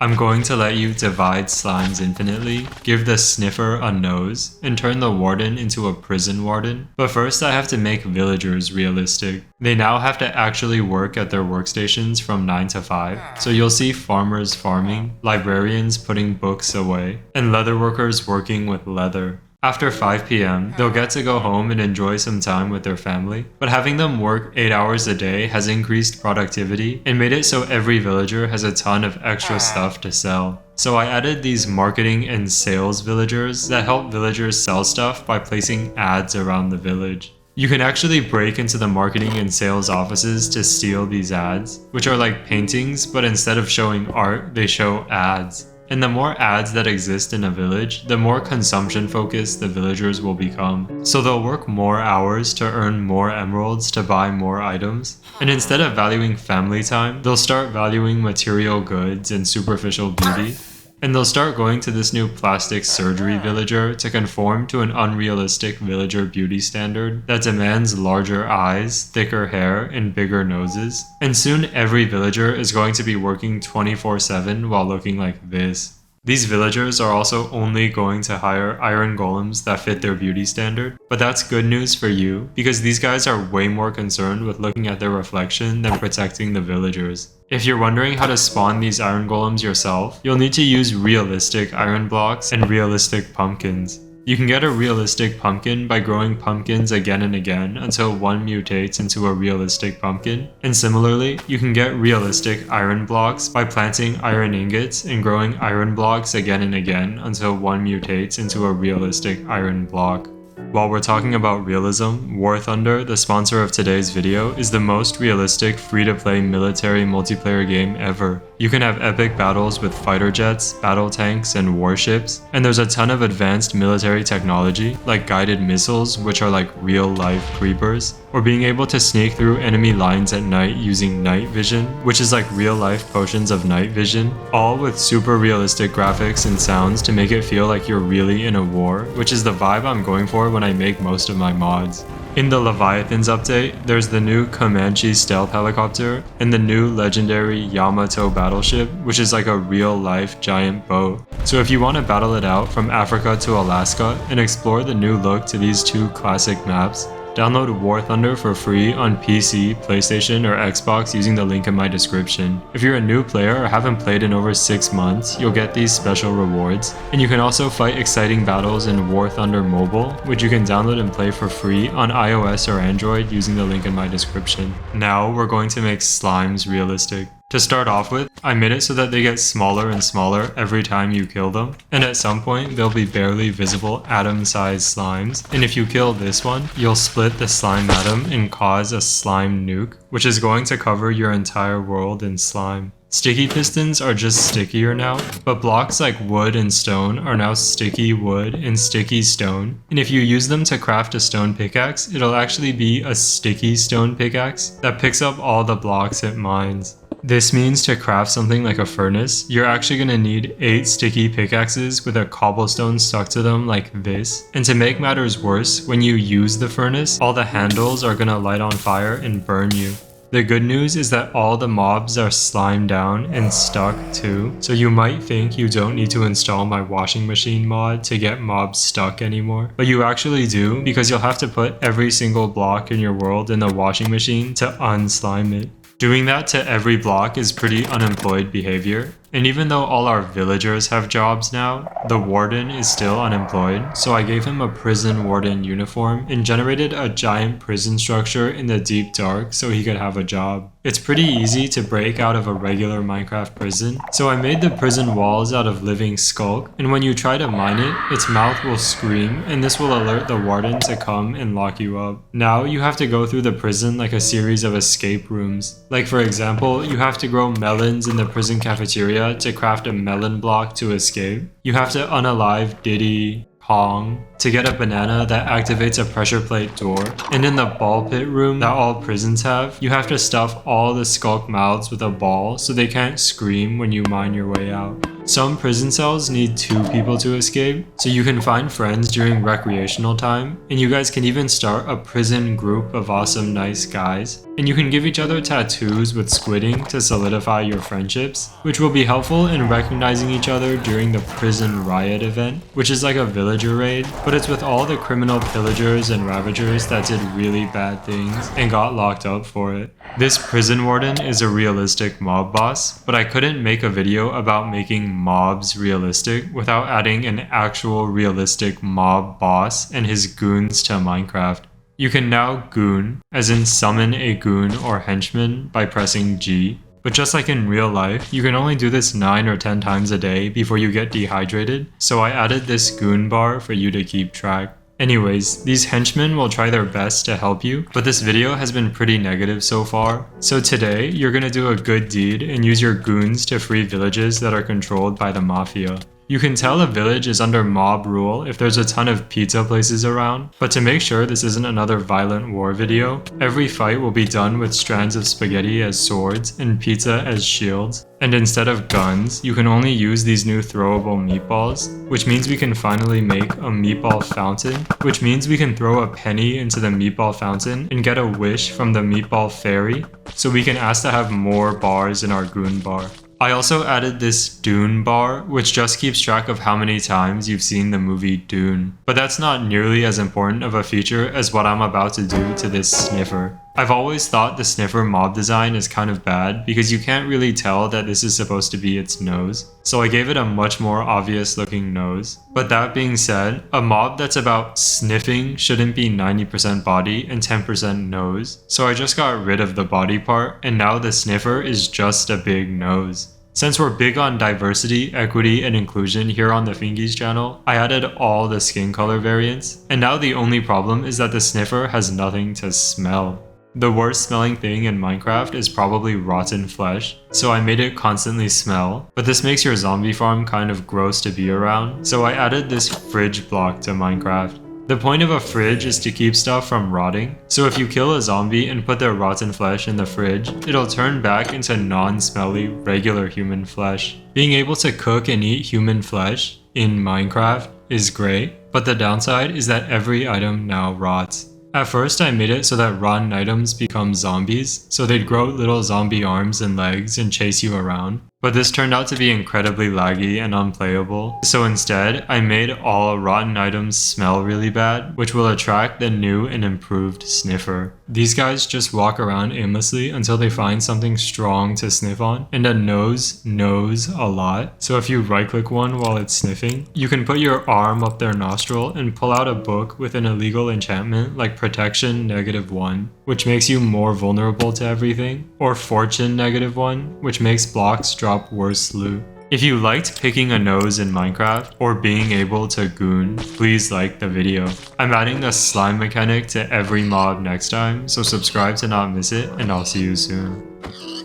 I'm going to let you divide slimes infinitely, give the sniffer a nose, and turn the warden into a prison warden. But first I have to make villagers realistic. They now have to actually work at their workstations from 9 to 5, so you'll see farmers farming, librarians putting books away, and leatherworkers working with leather. After 5 p.m., they'll get to go home and enjoy some time with their family, but having them work 8 hours a day has increased productivity and made it so every villager has a ton of extra stuff to sell. So I added these marketing and sales villagers that help villagers sell stuff by placing ads around the village. You can actually break into the marketing and sales offices to steal these ads, which are like paintings, but instead of showing art, they show ads. And the more ads that exist in a village, the more consumption focused the villagers will become. So they'll work more hours to earn more emeralds to buy more items. And instead of valuing family time, they'll start valuing material goods and superficial beauty. And they'll start going to this new plastic surgery villager to conform to an unrealistic villager beauty standard that demands larger eyes, thicker hair, and bigger noses. And soon every villager is going to be working 24/7 while looking like this. These villagers are also only going to hire iron golems that fit their beauty standard, but that's good news for you because these guys are way more concerned with looking at their reflection than protecting the villagers. If you're wondering how to spawn these iron golems yourself, you'll need to use realistic iron blocks and realistic pumpkins. You can get a realistic pumpkin by growing pumpkins again and again until one mutates into a realistic pumpkin. And similarly, you can get realistic iron blocks by planting iron ingots and growing iron blocks again and again until one mutates into a realistic iron block. While we're talking about realism, War Thunder, the sponsor of today's video, is the most realistic free-to-play military multiplayer game ever. You can have epic battles with fighter jets, battle tanks, and warships, and there's a ton of advanced military technology, like guided missiles, which are like real-life creepers, or being able to sneak through enemy lines at night using night vision, which is like real-life potions of night vision, all with super realistic graphics and sounds to make it feel like you're really in a war, which is the vibe I'm going for when I make most of my mods. In the Leviathans update, there's the new Comanche stealth helicopter and the new legendary Yamato battleship, which is like a real-life giant boat. So if you want to battle it out from Africa to Alaska and explore the new look to these two classic maps, download War Thunder for free on PC, PlayStation, or Xbox using the link in my description. If you're a new player or haven't played in over 6 months, you'll get these special rewards. And you can also fight exciting battles in War Thunder Mobile, which you can download and play for free on iOS or Android using the link in my description. Now we're going to make slimes realistic. To start off with, I made it so that they get smaller and smaller every time you kill them, and at some point they'll be barely visible atom-sized slimes, and if you kill this one, you'll split the slime atom and cause a slime nuke, which is going to cover your entire world in slime. Sticky pistons are just stickier now, but blocks like wood and stone are now sticky wood and sticky stone, and if you use them to craft a stone pickaxe, it'll actually be a sticky stone pickaxe that picks up all the blocks it mines. This means to craft something like a furnace, you're actually going to need 8 sticky pickaxes with a cobblestone stuck to them like this. And to make matters worse, when you use the furnace, all the handles are going to light on fire and burn you. The good news is that all the mobs are slimed down and stuck too, so you might think you don't need to install my washing machine mod to get mobs stuck anymore. But you actually do, because you'll have to put every single block in your world in the washing machine to unslime it. Doing that to every block is pretty unemployed behavior, and even though all our villagers have jobs now, the warden is still unemployed, so I gave him a prison warden uniform and generated a giant prison structure in the deep dark so he could have a job. It's pretty easy to break out of a regular Minecraft prison, so I made the prison walls out of living skulk, and when you try to mine it, its mouth will scream, and this will alert the warden to come and lock you up. Now you have to go through the prison like a series of escape rooms. Like for example, you have to grow melons in the prison cafeteria to craft a melon block to escape. You have to unalive Diddy Kong to get a banana that activates a pressure plate door. And in the ball pit room that all prisons have, you have to stuff all the skulk mouths with a ball so they can't scream when you mine your way out. Some prison cells need 2 people to escape, so you can find friends during recreational time, and you guys can even start a prison group of awesome nice guys. And you can give each other tattoos with squidding to solidify your friendships, which will be helpful in recognizing each other during the prison riot event, which is like a villager raid, but it's with all the criminal pillagers and ravagers that did really bad things and got locked up for it. This prison warden is a realistic mob boss, but I couldn't make a video about making mobs realistic without adding an actual realistic mob boss and his goons to Minecraft. You can now goon, as in summon a goon or henchman by pressing G. But just like in real life, you can only do this 9 or 10 times a day before you get dehydrated, so I added this goon bar for you to keep track. Anyways, these henchmen will try their best to help you, but this video has been pretty negative so far. So today, you're gonna do a good deed and use your goons to free villages that are controlled by the mafia. You can tell a village is under mob rule if there's a ton of pizza places around, but to make sure this isn't another violent war video, every fight will be done with strands of spaghetti as swords and pizza as shields. And instead of guns, you can only use these new throwable meatballs, which means we can finally make a meatball fountain, which means we can throw a penny into the meatball fountain and get a wish from the meatball fairy, so we can ask to have more bars in our goon bar. I also added this Dune bar, which just keeps track of how many times you've seen the movie Dune. But that's not nearly as important of a feature as what I'm about to do to this sniffer. I've always thought the sniffer mob design is kind of bad because you can't really tell that this is supposed to be its nose, so I gave it a much more obvious looking nose. But that being said, a mob that's about sniffing shouldn't be 90% body and 10% nose, so I just got rid of the body part and now the sniffer is just a big nose. Since we're big on diversity, equity, and inclusion here on the PhoenixSC channel, I added all the skin color variants, and now the only problem is that the sniffer has nothing to smell. The worst smelling thing in Minecraft is probably rotten flesh, so I made it constantly smell, but this makes your zombie farm kind of gross to be around, so I added this fridge block to Minecraft. The point of a fridge is to keep stuff from rotting, so if you kill a zombie and put their rotten flesh in the fridge, it'll turn back into non-smelly, regular human flesh. Being able to cook and eat human flesh in Minecraft is great, but the downside is that every item now rots. At first I made it so that rotten items become zombies, so they'd grow little zombie arms and legs and chase you around. But this turned out to be incredibly laggy and unplayable, so instead, I made all rotten items smell really bad, which will attract the new and improved sniffer. These guys just walk around aimlessly until they find something strong to sniff on, and a nose knows a lot, so if you right-click one while it's sniffing, you can put your arm up their nostril and pull out a book with an illegal enchantment like Protection -1, which makes you more vulnerable to everything, or Fortune -1, which makes blocks drop worse loot. If you liked picking a nose in Minecraft or being able to goon, please like the video. I'm adding the slime mechanic to every mob next time, so subscribe to not miss it, and I'll see you soon.